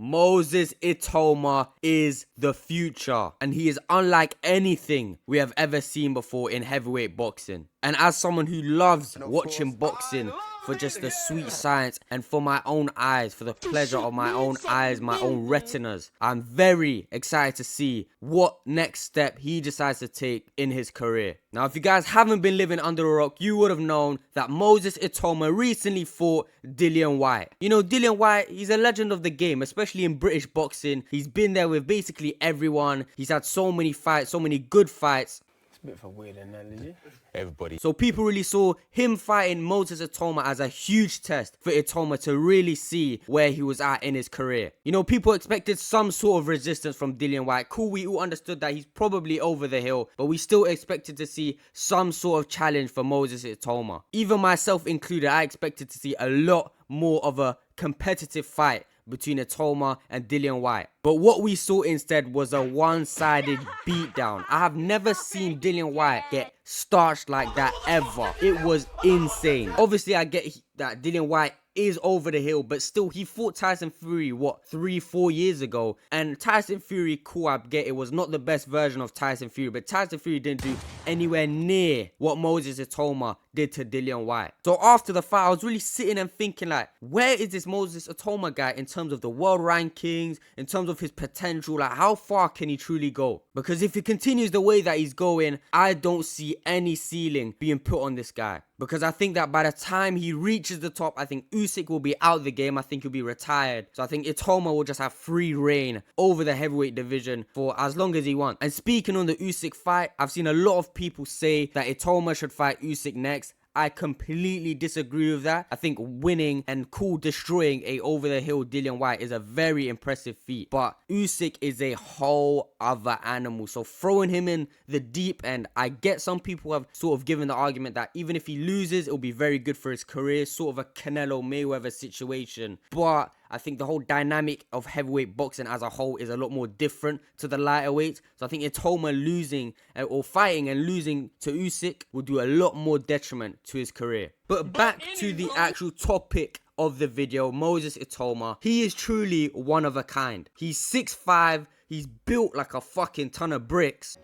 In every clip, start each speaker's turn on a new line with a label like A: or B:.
A: Moses Itauma is the future, and he is unlike anything we have ever seen before in heavyweight boxing. And as someone who loves watching boxing for just the sweet science and for my own eyes, for the pleasure of my own eyes, my own retinas, I'm very excited to see what next step he decides to take in his career. Now, if you guys haven't been living under a rock, you would have known that Moses Itauma recently fought Dillian Whyte. You know, Dillian Whyte, he's a legend of the game, especially in British boxing. He's been there with basically everyone. He's had so many fights, so many good fights.
B: It's a bit of a weird analogy.
C: Everybody.
A: So people really saw him fighting Moses Itauma as a huge test for Itauma to really see where he was at in his career. You know, people expected some sort of resistance from Dillian Whyte. Cool, we all understood that he's probably over the hill, but we still expected to see some sort of challenge for Moses Itauma. Even myself included, I expected to see a lot more of a competitive fight between Itauma and Dillian Whyte. But what we saw instead was a one-sided beatdown. I have never seen Dillian Whyte get starched like that ever. It was insane. Obviously, I get that Dillian Whyte is over the hill, but still, he fought Tyson Fury, what, 3-4 years ago? And Tyson Fury, cool, I get it was not the best version of Tyson Fury, but Tyson Fury didn't do anywhere near what Moses Itauma did to Dillian Whyte. So after the fight, I was really sitting and thinking, like, where is this Moses Itauma guy in terms of the world rankings, in terms of his potential? Like, how far can he truly go? Because if he continues the way that he's going, I don't see any ceiling being put on this guy. Because I think that by the time he reaches the top, I think Usyk will be out the game. I think he'll be retired. So I think Itauma will just have free reign over the heavyweight division for as long as he wants. And speaking on the Usyk fight, I've seen a lot of people say that Itauma should fight Usyk next. I completely disagree with that. I think winning and destroying a over-the-hill Dillian Whyte is a very impressive feat. But Usyk is a whole other animal. So throwing him in the deep end, I get some people have sort of given the argument that even if he loses, it'll be very good for his career. Sort of a Canelo Mayweather situation. But I think the whole dynamic of heavyweight boxing as a whole is a lot more different to the lighter weights. So I think Itauma losing or fighting and losing to Usyk will do a lot more detriment to his career. But back to the actual topic of the video, Moses Itauma. He is truly one of a kind. He's 6'5", he's built like a fucking ton of bricks.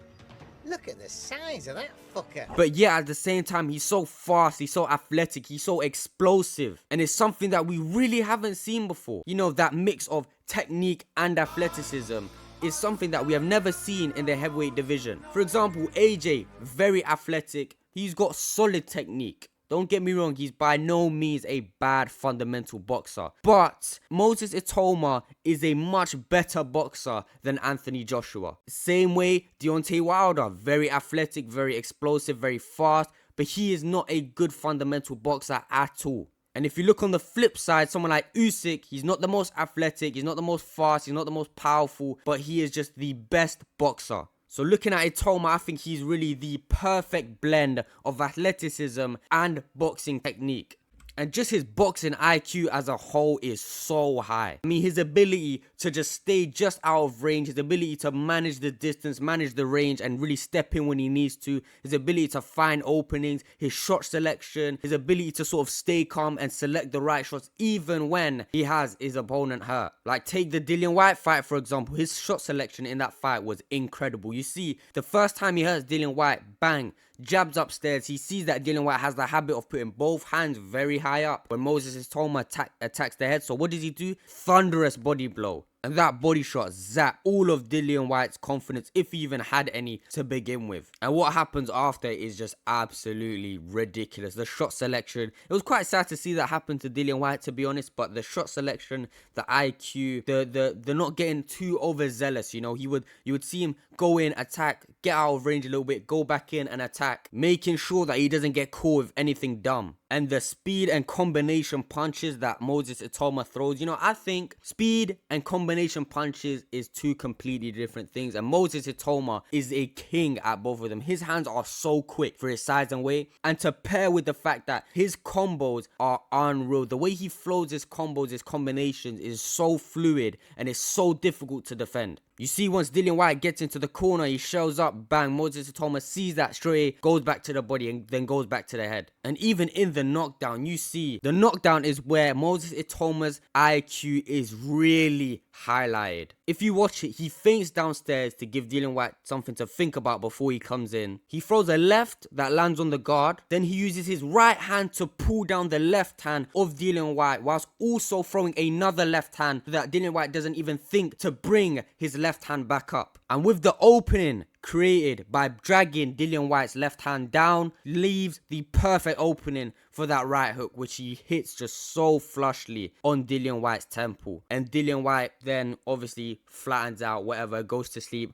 D: Look at the size of that fucker.
A: But yeah, at the same time, he's so fast, he's so athletic, he's so explosive. And it's something that we really haven't seen before. You know, that mix of technique and athleticism is something that we have never seen in the heavyweight division. For example, AJ, very athletic, he's got solid technique. Don't get me wrong, he's by no means a bad fundamental boxer. But Moses Itauma is a much better boxer than Anthony Joshua. Same way, Deontay Wilder, very athletic, very explosive, very fast. But he is not a good fundamental boxer at all. And if you look on the flip side, someone like Usyk, he's not the most athletic, he's not the most fast, he's not the most powerful, but he is just the best boxer. So looking at Itauma, I think he's really the perfect blend of athleticism and boxing technique. And just his boxing IQ as a whole is so high. I mean, his ability to just stay just out of range, his ability to manage the distance, manage the range, and really step in when he needs to, his ability to find openings, his shot selection, his ability to sort of stay calm and select the right shots even when he has his opponent hurt. Like, take the Dillian Whyte fight, for example. His shot selection in that fight was incredible. You see, the first time he hurts Dillian Whyte, bang, jabs upstairs. He sees that Dillian Whyte has the habit of putting both hands very high up when Moses Itauma attacks the head. So what does he do? Thunderous body blow. And that body shot zapped all of Dillian Whyte's confidence, if he even had any to begin with. And what happens after is just absolutely ridiculous. The shot selection, it was quite sad to see that happen to Dillian Whyte, to be honest. But the shot selection, the IQ, the not getting too overzealous, you know. You would see him go in, attack, get out of range a little bit, go back in and attack, making sure that he doesn't get caught with anything dumb. And the speed and combination punches that Moses Itauma throws, you know, I think speed and combination punches is two completely different things. And Moses Itauma is a king at both of them. His hands are so quick for his size and weight. And to pair with the fact that his combos are unreal. The way he flows his combos, his combinations is so fluid and it's so difficult to defend. You see, once Dillian Whyte gets into the corner, he shows up, bang, Moses Itauma sees that straight, goes back to the body and then goes back to the head. And even in the knockdown, you see, the knockdown is where Moses Itauma's IQ is really highlighted. If you watch it, he feints downstairs to give Dillian Whyte something to think about before he comes in. He throws a left that lands on the guard. Then he uses his right hand to pull down the left hand of Dillian Whyte, whilst also throwing another left hand so that Dillian Whyte doesn't even think to bring his left hand back up. And with the opening created by dragging Dillian Whyte's left hand down, leaves the perfect opening for that right hook, which he hits just so flushly on Dillian Whyte's temple. And Dillian Whyte then obviously flattens out, whatever, goes to sleep.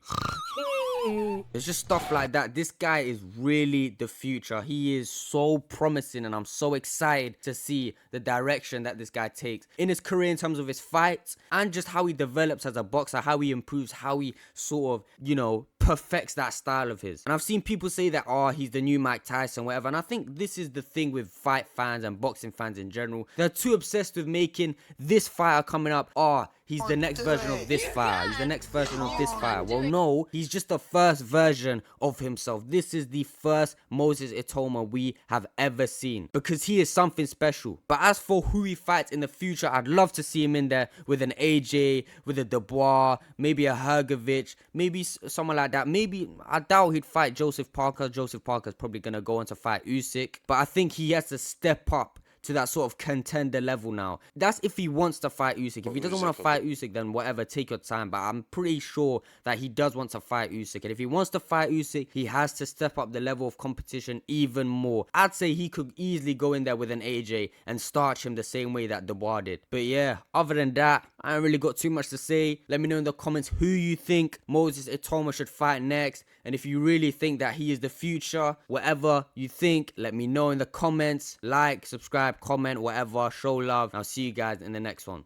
A: It's just stuff like that. This guy is really the future. He is so promising, and I'm so excited to see the direction that this guy takes in his career in terms of his fights and just how he develops as a boxer, how he improves, how he sort of, you know, perfects that style of his. And I've seen people say that, oh, he's the new Mike Tyson, whatever. And I think this is the thing with fight fans and boxing fans in general. They're too obsessed with making this fighter coming up, oh, he's the next version of this fighter. He's the next version of this fighter. Well, no, he's just the first version of himself. This is the first Moses Itauma we have ever seen, because he is something special. But as for who he fights in the future, I'd love to see him in there with an AJ, with a Dubois, maybe a Hergovich, maybe someone like that. Maybe, I doubt he'd fight Joseph Parker. Joseph Parker's probably going to go on to fight Usyk. But I think he has to step up to that sort of contender level now. That's if he wants to fight Usyk. If he doesn't want to fight Usyk, then whatever, take your time. But I'm pretty sure that he does want to fight Usyk. And if he wants to fight Usyk, he has to step up the level of competition even more. I'd say he could easily go in there with an AJ and starch him the same way that Dubois did. But yeah, other than that, I ain't really got too much to say. Let me know in the comments who you think Moses Itauma should fight next. And if you really think that he is the future, whatever you think, let me know in the comments. Like, subscribe, comment, whatever, show love. I'll see you guys in the next one.